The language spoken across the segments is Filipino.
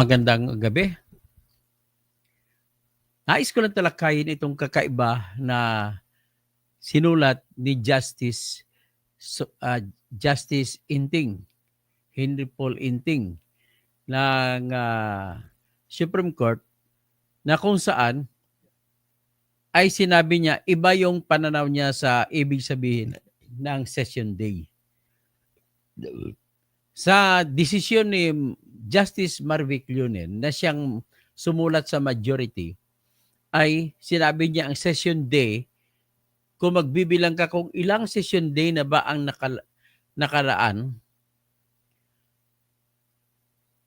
Magandang gabi. Nais ko lang talakayin itong kakaiba na sinulat ni Justice Inting, Henry Paul Inting ng Supreme Court na kung saan ay sinabi niya iba yung pananaw niya sa ibig sabihin ng session day. Sa desisyon ni Justice Marvick Lunen na siyang sumulat sa majority, ay sinabi niya ang session day, kung magbibilang ka kung ilang session day na ba ang nakaraan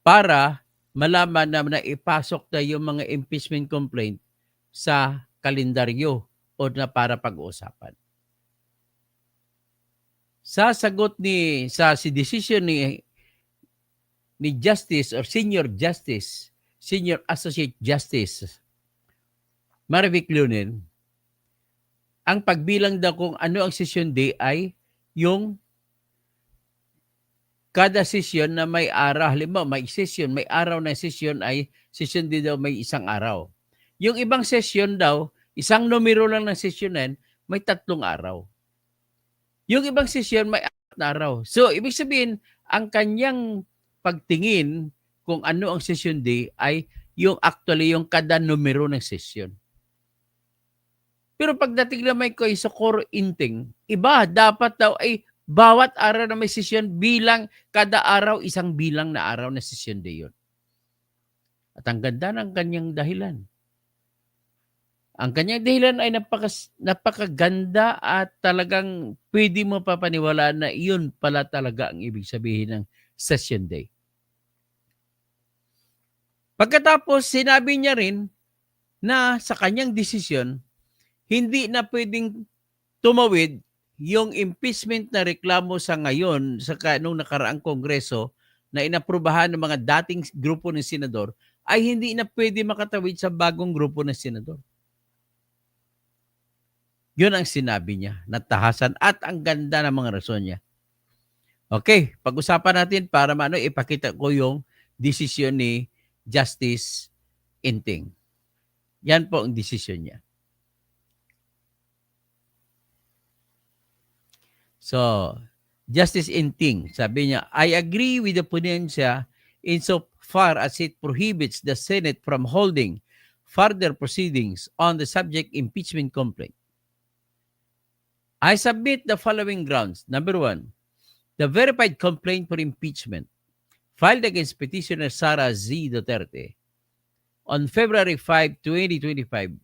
para malaman na ipasok na yung mga impeachment complaint sa kalendaryo o na para pag-uusapan. Sa sagot sa decision ni Justice or Senior Associate Justice Marvick Lunen, ang pagbilang daw kung ano ang session day ay yung kada session na may araw. Halimbawa, may araw na session ay session day daw may isang araw. Yung ibang session daw, isang numero lang ng sessionan, may 3 araw. Yung ibang session may 4 na araw. So, ibig sabihin, ang kanyang pagtingin kung ano ang session day ay yung kada numero ng session. Pero pagdating na may sa core inting, iba, dapat daw ay bawat araw na may session, bilang kada araw, isang bilang na araw na session day yun. At ang ganda ng kanyang dahilan. Ang kanyang dahilan ay napakaganda at talagang pwede mo papaniwalaan na iyon pala talaga ang ibig sabihin ng session day. Pagkatapos, sinabi niya rin na sa kanyang desisyon, hindi na pwedeng tumawid yung impeachment na reklamo sa ngayon, nung nakaraang kongreso na inaprubahan ng mga dating grupo ng senador, ay hindi na pwede makatawid sa bagong grupo ng senador. Yun ang sinabi niya, natahasan at ang ganda ng mga rason niya. Okay, pag-usapan natin para ipakita ko yung desisyon ni Justice Inting. Yan po ang desisyon niya. So, Justice Inting, sabi niya, I agree with the ponencia insofar as it prohibits the Senate from holding further proceedings on the subject impeachment complaint. I submit the following grounds. Number 1, the verified complaint for impeachment filed against petitioner Sara Z. Duterte on February 5, 2025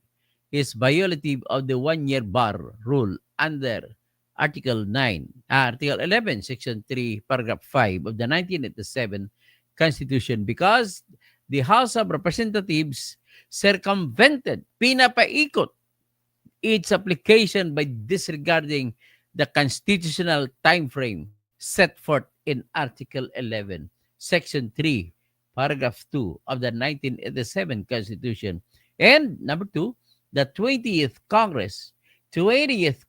is violative of the 1-year bar rule under Article 11, Section 3, Paragraph 5 of the 1987 Constitution because the House of Representatives circumvented, pinapaikot, its application by disregarding the constitutional time frame set forth in Article 11, Section 3, Paragraph 2 of the 1987 Constitution. And number 2, the 20th Congress 20th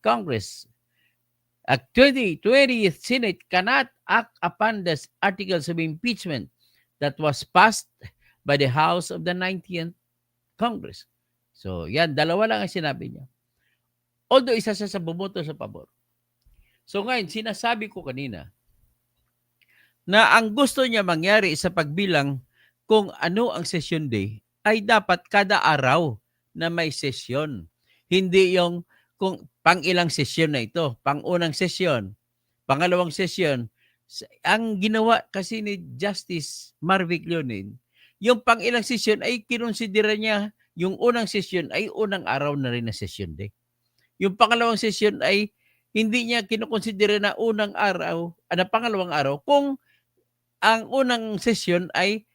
Senate cannot act upon the articles of impeachment that was passed by the House of the 19th Congress. So, yan, dalawa lang ang sinabi niya. Although isa siya sa bumoto sa pabor. So, ngayon, sinasabi ko kanina na ang gusto niya mangyari sa pagbilang kung ano ang session day ay dapat kada araw na may session. Hindi yung kung pang-ilang sesyon na ito, pang-unang sesyon, pangalawang sesyon. Ang ginawa kasi ni Justice Marvick Lunen, yung pang-ilang sesyon ay kinonsidera niya yung unang sesyon ay unang araw na rin na session day. Yung pangalawang sesyon ay hindi niya kinukonsidera na unang araw, na pangalawang araw, kung ang unang sesyon ay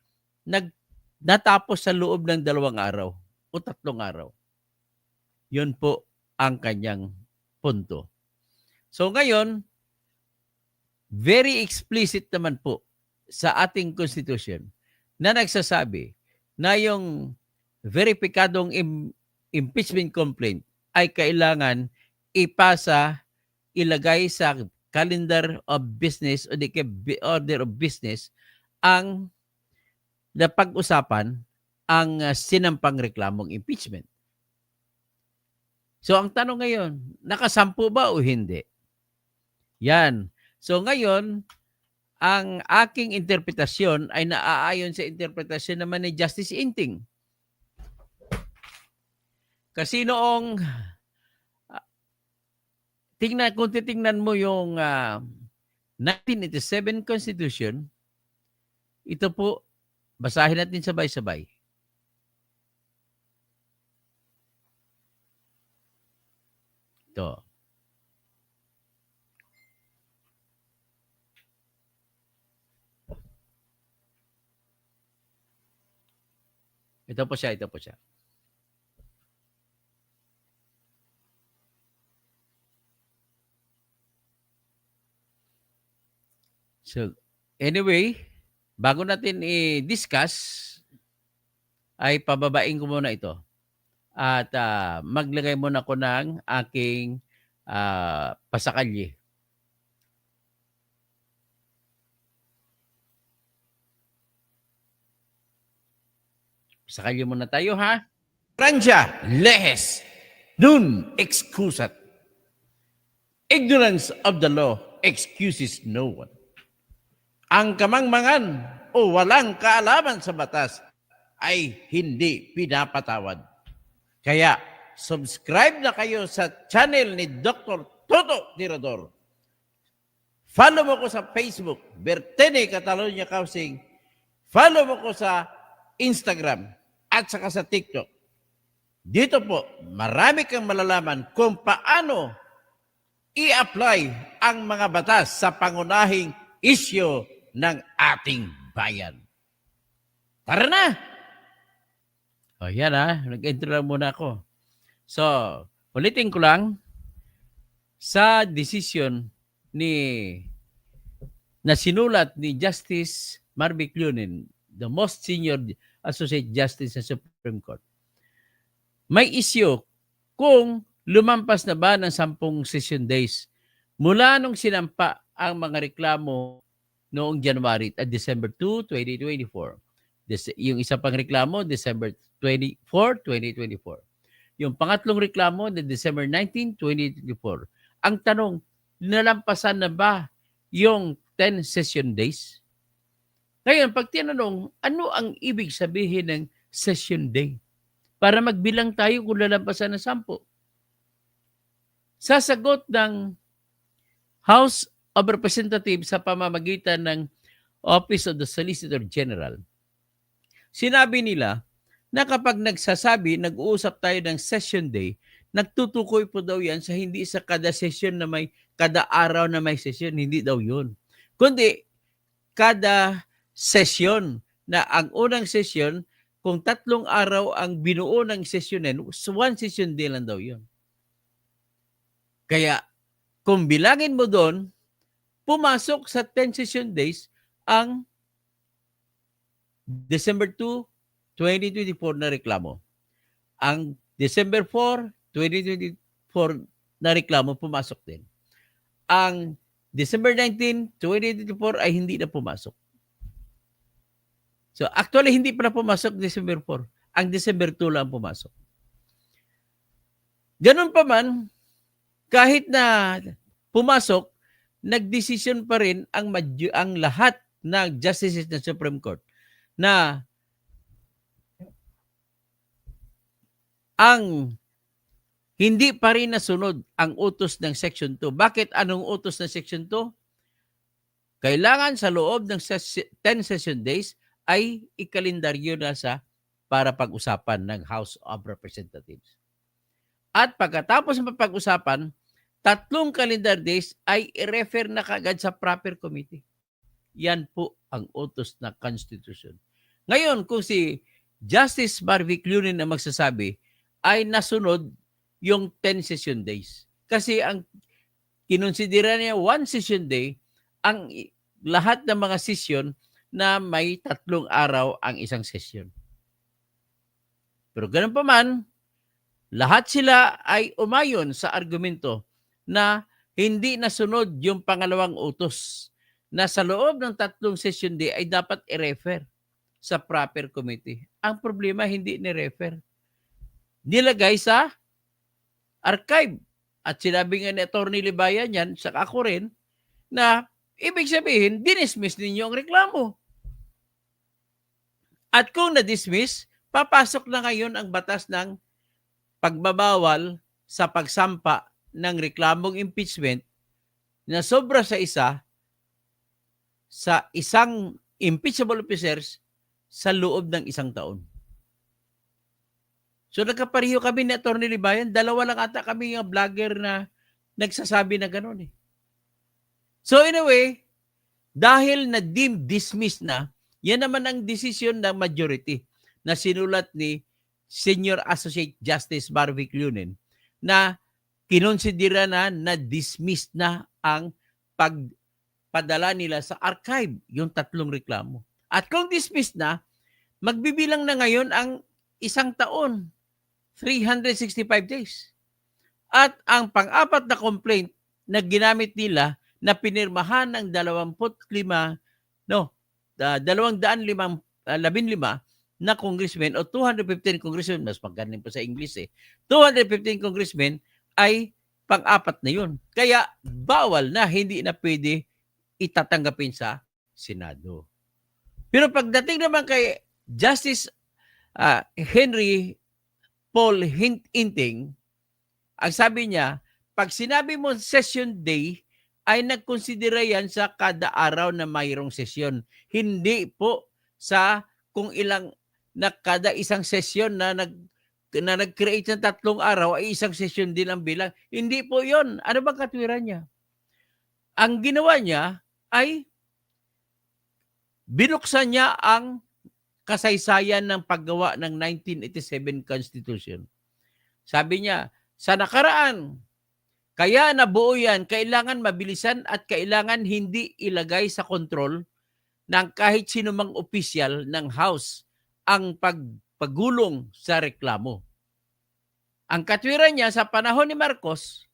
natapos sa loob ng 2 araw o 3 araw. Yun po ang kanyang punto. So ngayon, very explicit naman po sa ating Constitution na nagsasabi na yung veripikadong impeachment complaint ay kailangan ilagay sa calendar of business o order of business ang na pag-usapan ang sinampang reklamong impeachment. So ang tanong ngayon, nakasampu ba o hindi? Yan. So ngayon, ang aking interpretasyon ay naaayon sa interpretasyon naman ni Justice Inting. Kasi noong kung titingnan mo yung 1987 Constitution, ito po, basahin natin sabay-sabay. Ito. Ito po siya, ito po siya. So, anyway, bago natin i-discuss, ay pababain ko muna ito. At maglagay muna ko ng aking pasakalye. Pasakalye muna tayo, ha? Francia, lehes, nun excusat. Ignorance of the law excuses no one. Ang kamangmangan o walang kaalaman sa batas ay hindi pinapatawad. Kaya, subscribe na kayo sa channel ni Dr. Toto Tirador. Follow mo ko sa Facebook, Bertene Catalonia Housing. Follow mo ko sa Instagram at saka sa TikTok. Dito po, marami kang malalaman kung paano i-apply ang mga batas sa pangunahing isyu ng ating bayan. Tara na! O yan nag-intro lang muna ako. So, ulitin ko lang, sa decision na sinulat ni Justice Marvick Lunin, the most senior Associate Justice sa Supreme Court, may issue kung lumampas na ba ng 10 session days mula nung sinampa ang mga reklamo noong January at December 2, 2024. Yung isa pang reklamo, December 24, 2024. Yung pangatlong reklamo na December 19, 2024. Ang tanong, nalampasan na ba yung 10 session days? Ngayon, pag tinanong, ano ang ibig sabihin ng session day? Para magbilang tayo kung lalampasan ng 10. Sasagot ng House of Representatives sa pamamagitan ng Office of the Solicitor General. Sinabi nila na kapag nag-uusap tayo ng session day, nagtutukoy po daw yan sa hindi sa kada session na may, kada araw na may session, hindi daw yun. Kundi, kada session na ang unang session, kung 3 araw ang binuo ng sessionin, 1 session day lang daw yun. Kaya, kung bilangin mo doon, pumasok sa 10 session days ang December 2, 2024 na reklamo. Ang December 4, 2024 na reklamo, pumasok din. Ang December 19, 2024 ay hindi na pumasok. So actually, hindi pa na pumasok December 4. Ang December 2 lang pumasok. Ganun pa man, kahit na pumasok, nagdesisyon pa rin ang lahat ng justices ng Supreme Court na ang hindi pa rin nasunod ang utos ng Section 2. Bakit anong utos ng Section 2? Kailangan sa loob ng 10 session days ay ikalendaryo na para pag-usapan ng House of Representatives. At pagkatapos ng pag-usapan, 3 calendar days ay i-refer na kagad sa proper committee. Yan po ang utos ng Constitution. Ngayon, kung si Justice Marvick Lunin na magsasabi, ay nasunod yung 10 session days. Kasi ang kinonsidera niya 1 session day, ang lahat ng mga session na may 3 araw ang isang session. Pero ganun pa man, lahat sila ay umayon sa argumento na hindi nasunod yung pangalawang utos na sa loob ng 3 session day ay dapat i-refer sa proper committee. Ang problema, hindi ni-refer. Nilagay sa archive. At sinabi nga ni Atty. Libayan yan, saka ako rin, na ibig sabihin, dinismiss ninyo ang reklamo. At kung na-dismiss, papasok na ngayon ang batas ng pagbabawal sa pagsampa ng reklamong impeachment na sobra sa isang impeachable officers sa loob ng 1 taon. So nagkapareho kami ni Atty. Libayan, 2 lang ata kami yung vlogger na nagsasabi na gano'n eh. So in a way, dahil na-deem dismissed na, yan naman ang desisyon ng majority na sinulat ni Senior Associate Justice Barvic Lunen na kinonsidera na-dismissed na ang pagpadala nila sa archive, yung 3 reklamo. At kung dismissed na, magbibilang na ngayon ang 1 taon, 365 days. At ang pang-4 na complaint na ginamit nila na pinirmahan ng 215 na congressmen o 215 congressmen, mas magaling pa sa English eh, 215 congressmen ay pang-4 na yun. Kaya bawal na, hindi na pwede itatanggapin sa Senado. Pero pagdating naman kay Justice Henry Paul Hinting, ang sabi niya, pag sinabi mo session day, ay nagkonsidera yan sa kada araw na mayroong sesyon. Hindi po sa kung ilang na kada isang sesyon na nag-create ng 3 araw ay isang sesyon din ang bilang. Hindi po yon. Ano bang katwiran niya? Ang ginawa niya ay binuksan niya ang kasaysayan ng paggawa ng 1987 Constitution. Sabi niya, sa nakaraan, kaya nabuo yan, kailangan mabilisan at kailangan hindi ilagay sa kontrol ng kahit sino mang opisyal ng House ang pagpagulong sa reklamo. Ang katwiran niya sa panahon ni Marcos,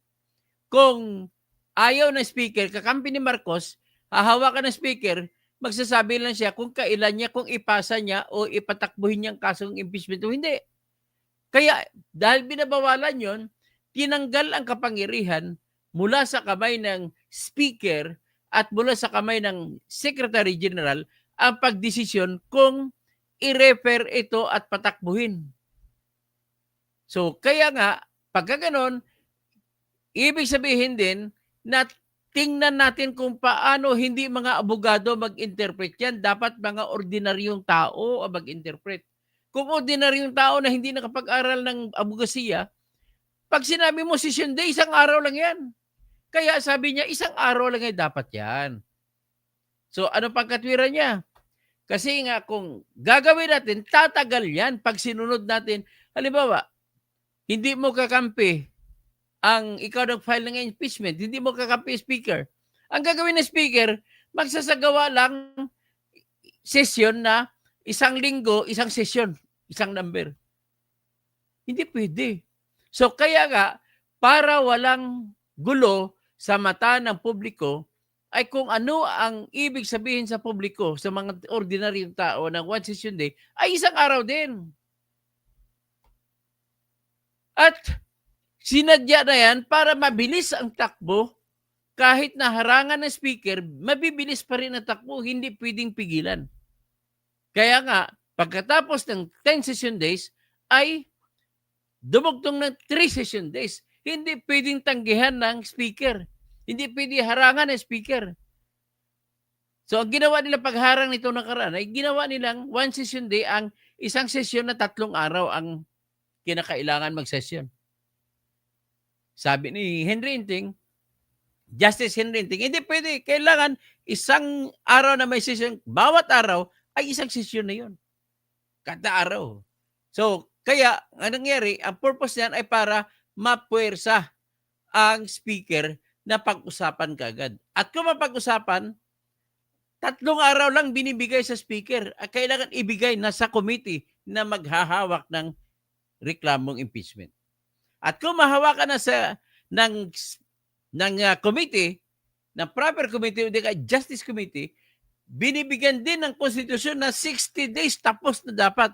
kung ayaw ng speaker, kakampi ni Marcos, hahawakan ng speaker, magsasabi lang siya kung kailan niya, kung ipasa niya o ipatakbuhin niya ang kasong impeachment o hindi. Kaya dahil binabawalan yon, tinanggal ang kapangyarihan mula sa kamay ng speaker at mula sa kamay ng Secretary General ang pagdesisyon kung i-refer ito at patakbuhin. So kaya nga, pagka ganon, ibig sabihin din na tingnan natin kung paano hindi mga abogado mag-interpret yan. Dapat mga ordinaryong tao ang mag-interpret. Kung ordinaryong tao na hindi nakapag-aral ng abogasiya, pag sinabi mo session day, 1 araw lang yan. Kaya sabi niya, 1 araw lang yan, dapat yan. So ano pang katwiran niya? Kasi nga kung gagawin natin, tatagal yan pag sinunod natin. Halimbawa, hindi mo kakampi ang ikaw nag-file ng impeachment, hindi mo kakampi speaker. Ang gagawin ng speaker, magsasagawa lang session na 1 linggo, 1 session, 1 number. Hindi pwede. So kaya nga, para walang gulo sa mata ng publiko, ay kung ano ang ibig sabihin sa publiko, sa mga ordinaryong tao ng 1 session day, ay 1 araw din. At sinadya na yan para mabilis ang takbo. Kahit na harangan ng speaker, mabibilis pa rin ang takbo, hindi pwedeng pigilan. Kaya nga, pagkatapos ng 10 session days, ay dumugtong ng 3 session days. Hindi pwedeng tanggihan ng speaker. Hindi pwedeng harangan ng speaker. So, ang ginawa nila pagharang nito nakaraan ay ginawa nilang 1 session day, ang isang session na 3 araw ang kinakailangan mag-session. Sabi ni Henry Hinting, Justice Henry Hinting, hindi pwede. Kailangan 1 araw na may session. Bawat araw ay 1 session na yun. Kada araw. So, kaya, ang nangyari, ang purpose niyan ay para mapuwersa ang speaker na pag-usapan kagad. At kung mapag-usapan, 3 araw lang binibigay sa speaker. Kailangan ibigay na sa committee na maghahawak ng reklamong impeachment. At kung mahawakan na ng committee, ng proper committee, o Justice Committee, binibigyan din ng konstitusyon na 60 days tapos na dapat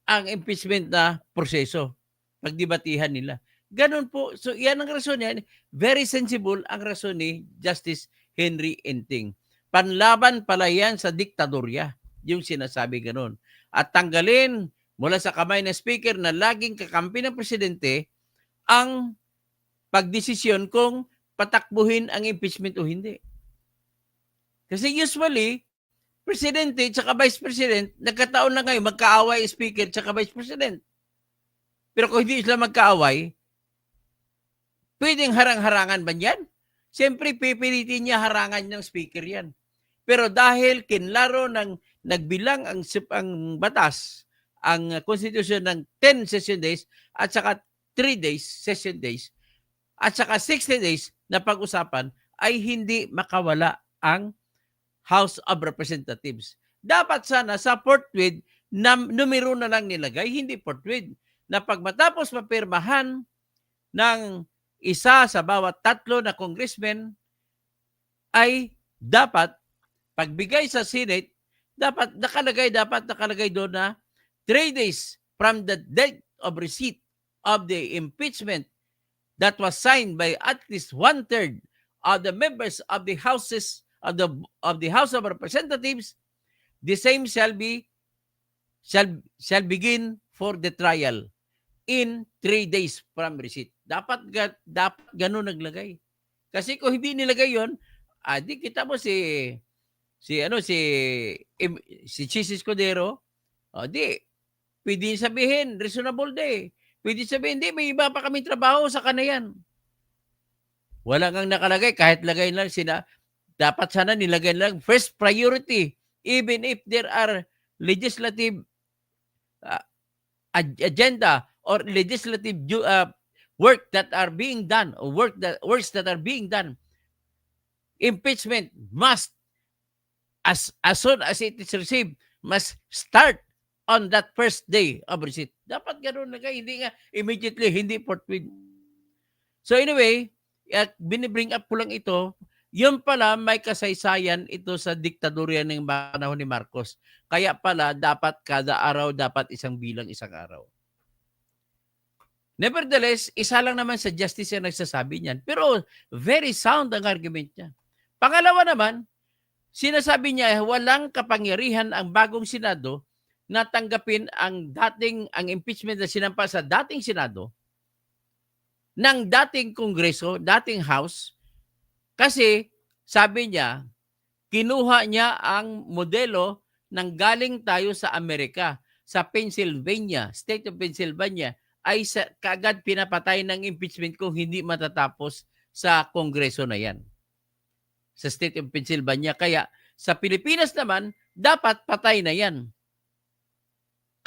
ang impeachment na proseso. Pagdebatihan nila. Ganun po. So, yan ang rason yan. Very sensible ang rason ni Justice Henry Enting. Panlaban pala yan sa diktadorya. Yung sinasabi ganun. At tanggalin mula sa kamay ng speaker na laging kakampi ng presidente ang pagdesisyon kung patakbuhin ang impeachment o hindi. Kasi usually, presidente at vice president, nagkataon na ngayon, magkaaway speaker at vice president. Pero kung hindi sila magkaaway, pwedeng harang-harangan ba yan? Siyempre, pipilitin niya harangan ng speaker yan. Pero dahil kinlaro ng nagbilang ang batas, ang constitution ng 10 session days at saka 3 days, session days, at saka 60 days na pag-usapan, ay hindi makawala ang House of Representatives. Dapat sana sa forthwith, numero na lang nilagay, hindi forthwith, na pag matapos mapirmahan ng isa sa bawat 3 na congressmen, ay dapat pagbigay sa Senate, dapat nakalagay doon na 3 days from the date of receipt of the impeachment that was signed by at least 1/3 of the members of the houses of the House of Representatives, the same shall begin for the trial in 3 days from receipt. Dapat ganun naglagay. Kasi kung hindi nilagay yon, di kita mo si Chis Escudero, pwede sabihin, reasonable day. Pwede sabihin, hindi, may iba pa kaming trabaho sa kanayan. Wala ngang nakalagay, kahit lagay lang dapat sana nilagay lang first priority, even if there are legislative agenda or legislative work that are being done, or works that are being done. Impeachment must, as soon as it is received, must start on that first day of receipt. Dapat ganoon na hindi nga immediately, hindi forthwith. So anyway, binibring up ko lang ito. Yun pala, may kasaysayan ito sa diktadorya ng panahon ni Marcos. Kaya pala, dapat kada araw, dapat isang araw. Nevertheless, isa lang naman sa justice yung nagsasabi niyan. Pero very sound ang argument niya. Pangalawa naman, sinasabi niya, walang kapangyarihan ang bagong Senado na tanggapin ang impeachment na sinampa sa dating Senado ng dating Kongreso, dating House. Kasi, sabi niya, kinuha niya ang modelo ng galing tayo sa Amerika, sa Pennsylvania, State of Pennsylvania, ay kaagad pinapatay ng impeachment kung hindi matatapos sa Kongreso na yan. Sa State of Pennsylvania. Kaya, sa Pilipinas naman, dapat patay na yan.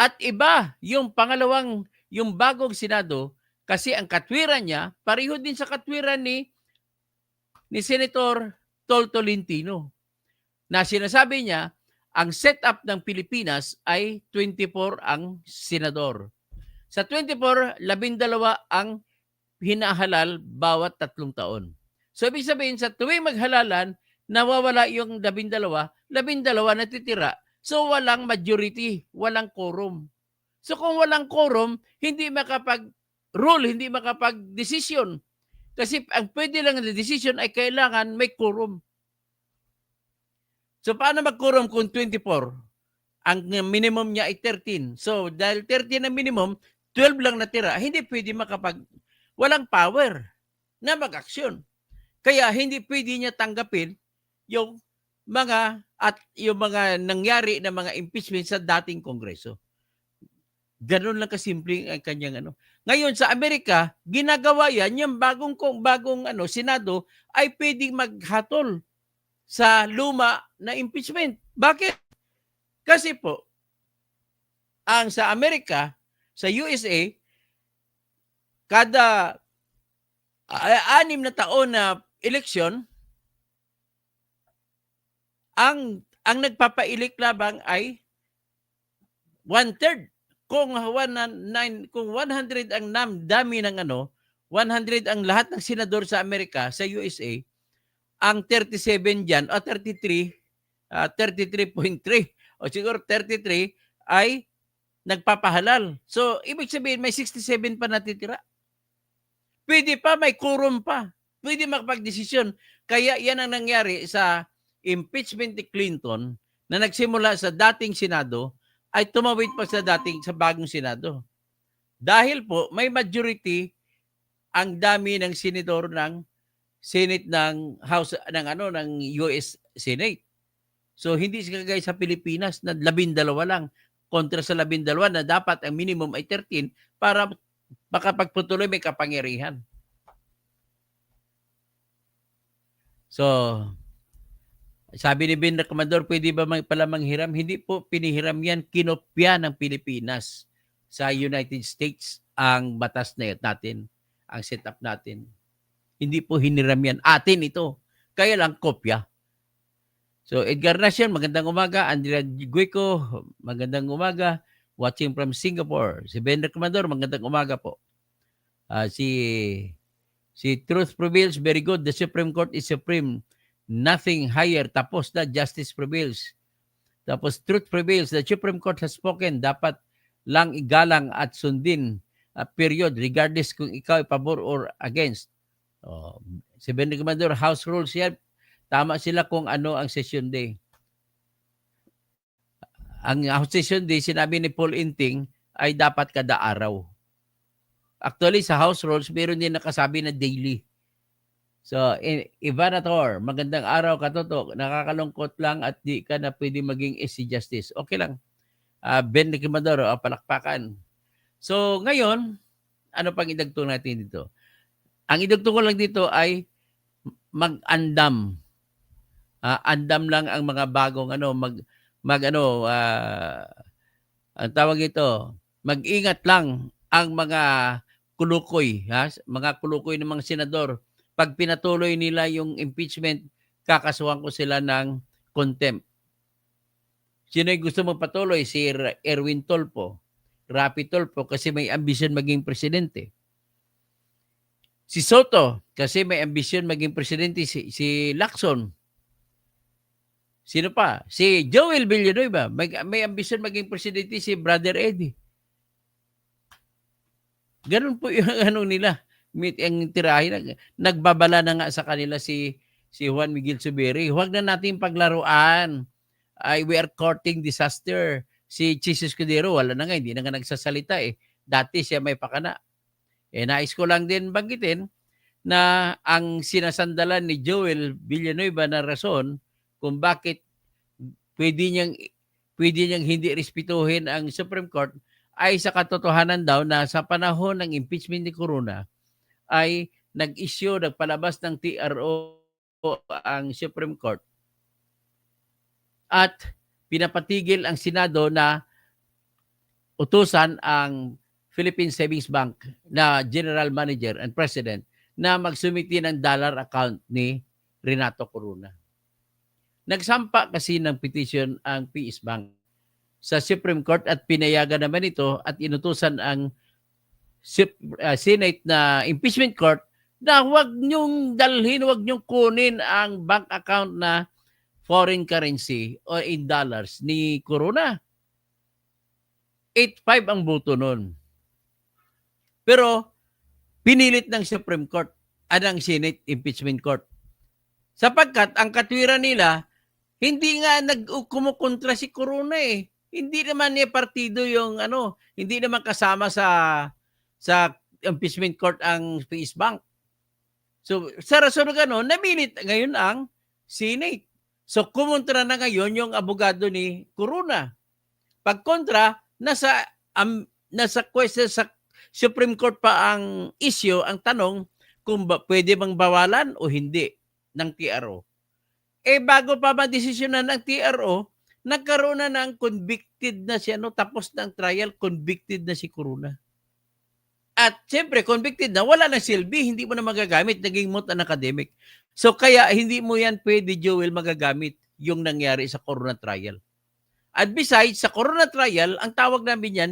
At iba, yung bagong Senado, kasi ang katwiran niya, pareho din sa katwiran ni Senator Tol Tolentino, na sinasabi niya, ang setup ng Pilipinas ay 24 ang senador. Sa 24, 12 ang hinahalal bawat 3 taon. So, ibig sabihin, sa tuwing maghalalan, nawawala yung 12, 12 natitira. So, walang majority, walang quorum. So, kung walang quorum, hindi makapag-rule, hindi makapag-desisyon. Kasi ang pwede lang na decision ay kailangan may quorum. So, paano mag-quorum kung 24? Ang minimum niya ay 13. So, dahil 13 ang minimum, 12 lang natira. Hindi pwede walang power na mag-aksyon. Kaya hindi pwede niya tanggapin yung mga nangyari na mga impeachment sa dating Kongreso. Ganun lang kasimple ang kanyang Ngayon sa Amerika, ginagawa yan, yung bagong Senado ay pwedeng maghatol sa luma na impeachment. Bakit? Kasi po, ang sa Amerika, sa USA, kada 6 na taon na eleksyon, ang nagpapailik labang ay 1/3. Kung 100 ang dami ng 100 ang lahat ng senador sa Amerika, sa USA, ang 37 diyan o 33 33.3 o siguro 33 ay nagpapahalal. So, ibig sabihin may 67 pa natitira. Pwede pa, may quorum pa. Pwede makapagdesisyon. Kaya yan ang nangyari sa impeachment ni Clinton na nagsimula sa dating Senado ay tumawid pa sa bagong Senado. Dahil po may majority ang dami ng senador ng Senate ng House ng US Senate. So hindi kagaya sa Pilipinas na 12 lang kontra sa 12 na dapat ang minimum ay 13 para makapagpatuloy may kapangyarihan. So, sabi ni Ben Recomador, pwede ba pala manghiram? Hindi po pinihiram yan, kinopya ng Pilipinas sa United States ang batas na natin, ang setup natin. Hindi po hiniram yan. Atin ito. Kaya lang kopya. So, Edgar Nacion, magandang umaga. Andrea Guico, magandang umaga. Watching from Singapore. Si Ben Recomador, magandang umaga po. Si Truth Prevails, very good. The Supreme Court is supreme. Nothing higher. Tapos na, justice prevails. Tapos truth prevails. The Supreme Court has spoken. Dapat lang igalang at sundin. Period. Regardless kung ikaw ay pabor or against. Si Ben Recomador, House rules yan. Tama sila kung ano ang session day. Ang session day, sinabi ni Paul Inting, ay dapat kada araw. Actually, sa House rules, meron din nakasabi na daily. So, Ivana Tor, magandang araw, Katotok. Nakakalungkot lang at di ka na pwede maging SC Justice. Okay lang. Ben Recomador, palakpakan. So, ngayon, ano pang idagtong natin dito? Ang idagtong ko lang dito ay mag-andam. Andam lang ang mga bagong ang tawag ito, mag-ingat lang ang mga kulukoy, mga kulukoy ng mga senador. Pag pinatuloy nila yung impeachment, kakasuhan ko sila ng contempt. Sino yung gusto mong patuloy? Si Erwin Tolpo, Rapi Tolpo, kasi may ambisyon maging presidente. Si Soto, kasi may ambisyon maging presidente. Si Lacson. Sino pa? Si Joel Villanueva, may ambisyon maging presidente. Si Brother Eddie. Ganun po yung nila. Ang tirahin, nagbabala na nga sa kanila si Juan Miguel Zubiri. Huwag na natin paglaruan. We are courting disaster. Si Jesus Escudero, wala na nga, hindi na nga nagsasalita eh. Dati siya may pakana. Nais ko lang din banggitin na ang sinasandalan ni Joel Villanueva na rason kung bakit pwede niyang hindi respetuhin ang Supreme Court ay sa katotohanan daw na sa panahon ng impeachment ni Corona ay nagpalabas ng TRO ang Supreme Court at pinapatigil ang Senado na utusan ang Philippine Savings Bank na General Manager and President na magsumiti ng dollar account ni Renato Corona. Nagsampa kasi ng petition ang PS Bank sa Supreme Court at pinayagan naman ito at inutusan ang Senate na impeachment court na huwag niyong dalhin, huwag niyong kunin ang bank account na foreign currency o in dollars ni Corona. 8-5 ang boto nun. Pero pinilit ng Supreme Court at ng Senate Impeachment Court. Sapagkat ang katwiran nila, hindi nga kumukontra si Corona eh. Hindi naman niya partido yung hindi naman kasama sa impeachment court ang PS Bank. So, sa rason na gano'n, namilit ngayon ang Senate. So, kumontra na ngayon yung abogado ni Corona. Pag kontra, nasa question sa Supreme Court pa ang issue, ang tanong kung pwede bang bawalan o hindi ng TRO. Bago pa madesisyonan ng TRO, nagkaroon na ng convicted na siya, tapos ng trial, convicted na si Corona. At siyempre, convicted na, wala na silbi, hindi mo na magagamit, naging moot an academic. So kaya hindi mo yan pwede, Joel, magagamit yung nangyari sa Corona trial. At besides, sa Corona trial, ang tawag namin yan,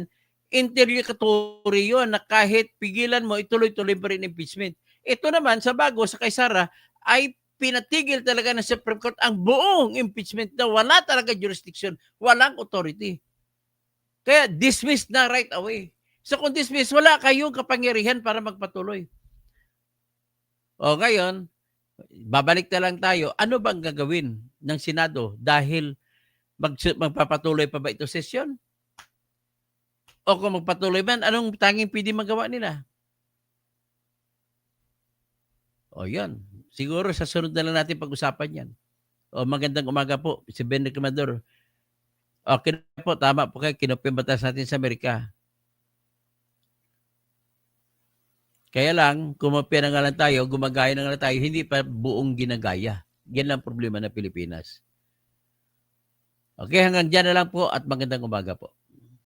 interlocutory yun, na kahit pigilan mo, ituloy-tuloy pa rin impeachment. Ito naman, sa bago, sa kay Sara, ay ipinatigil talaga ng Supreme Court ang buong impeachment na wala talaga jurisdiction, walang authority. Kaya dismiss na right away. So kung dismiss, wala kayong kapangyarihan para magpatuloy. O ngayon, babalik na lang tayo. Ano bang gagawin ng Senado dahil magpapatuloy pa ba ito sesyon? O kung magpatuloy man, anong tanging pwede magawa nila? O yan. Siguro sa sunod na lang natin pag-usapan yan. O magandang umaga po, si Ben Recamador. Okay na po, tama po kayo. Kinopya batas natin sa Amerika. Kaya lang, kumopya na nga lang tayo, gumagaya na nga lang tayo, hindi pa buong ginagaya. Yan lang problema ng Pilipinas. Okay, hanggang dyan na lang po at magandang umaga po.